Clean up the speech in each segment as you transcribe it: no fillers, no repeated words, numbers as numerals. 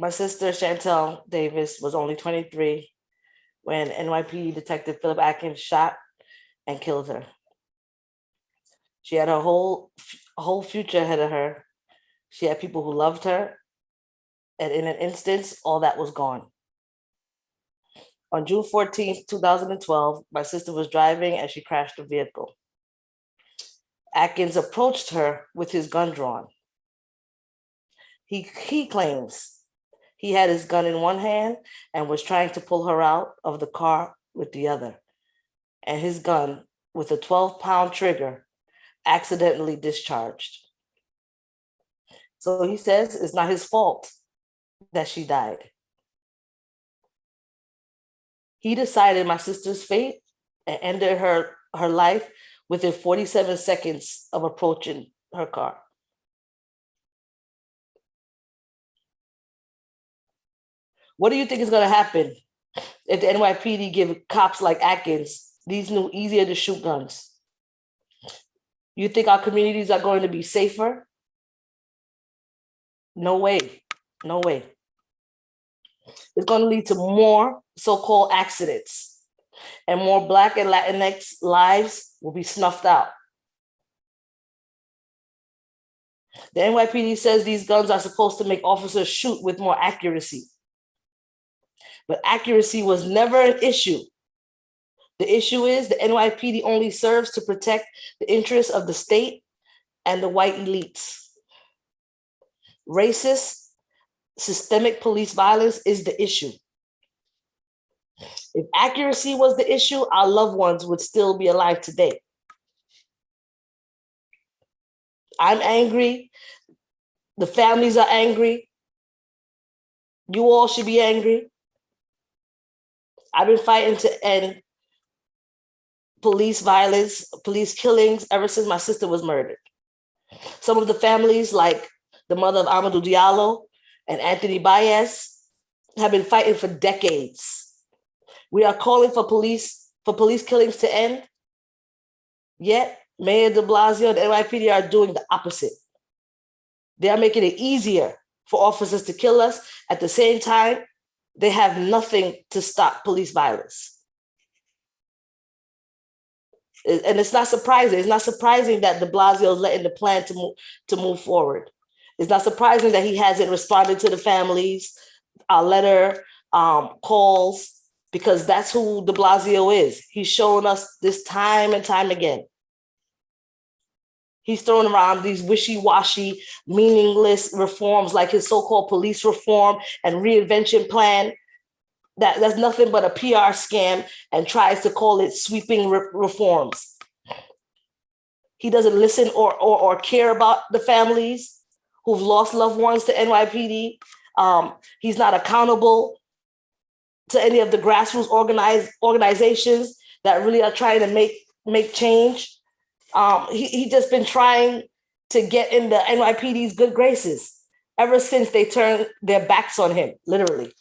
My sister, Shantel Davis, was only 23 when NYPD Detective Philip Atkins shot and killed her. She had a whole future ahead of her. She had people who loved her. And in an instance, all that was gone. On June 14th, 2012, my sister was driving and she crashed a vehicle. Atkins approached her with his gun drawn. He claims he had his gun in one hand and was trying to pull her out of the car with the other. And his gun, with a 12-pound trigger, accidentally discharged. So he says it's not his fault that she died. He decided my sister's fate and ended her life within 47 seconds of approaching her car. What do you think is going to happen if the NYPD give cops like Atkins these new, easier to shoot guns? You think our communities are going to be safer? No way. No way. It's going to lead to more so-called accidents, and more Black and Latinx lives will be snuffed out. The NYPD says these guns are supposed to make officers shoot with more accuracy. But accuracy was never an issue. The issue is the NYPD only serves to protect the interests of the state and the white elites. Racist, systemic police violence is the issue. If accuracy was the issue, our loved ones would still be alive today. I'm angry. The families are angry. You all should be angry. I've been fighting to end police violence, police killings ever since my sister was murdered. Some of the families, like the mother of Amadou Diallo and Anthony Baez, have been fighting for decades. We are calling for police killings to end, yet Mayor de Blasio and NYPD are doing the opposite. They are making it easier for officers to kill us. At the same time, they have nothing to stop police violence. And it's not surprising. It's not surprising that de Blasio is letting the plan to move forward. It's not surprising that he hasn't responded to the families, our letter, calls, because that's who de Blasio is. He's showing us this time and time again. He's throwing around these wishy-washy, meaningless reforms like his so-called police reform and reinvention plan. That's nothing but a PR scam and tries to call it sweeping reforms. He doesn't listen or care about the families who've lost loved ones to NYPD. He's not accountable to any of the grassroots organizations that really are trying to make change. He just been trying to get in the NYPD's good graces ever since they turned their backs on him, literally,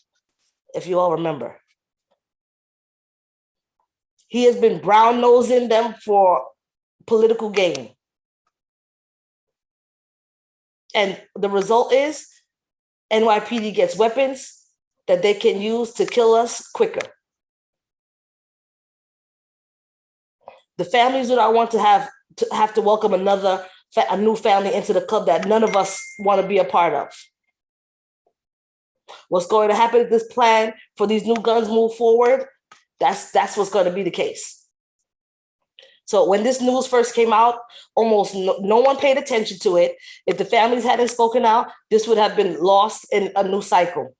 if you all remember. He has been brown-nosing them for political gain. And the result is NYPD gets weapons that they can use to kill us quicker. The families that I want to have to welcome a new family into the club that none of us want to be a part of. What's going to happen if this plan for these new guns move forward? That's what's going to be the case. So when this news first came out, almost no one paid attention to it. If the families hadn't spoken out, this would have been lost in a new cycle.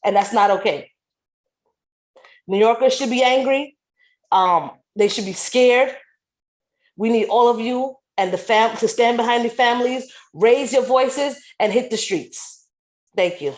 And that's not okay. New Yorkers should be angry. They should be scared. We need all of you and to stand behind the families, raise your voices, and hit the streets. Thank you.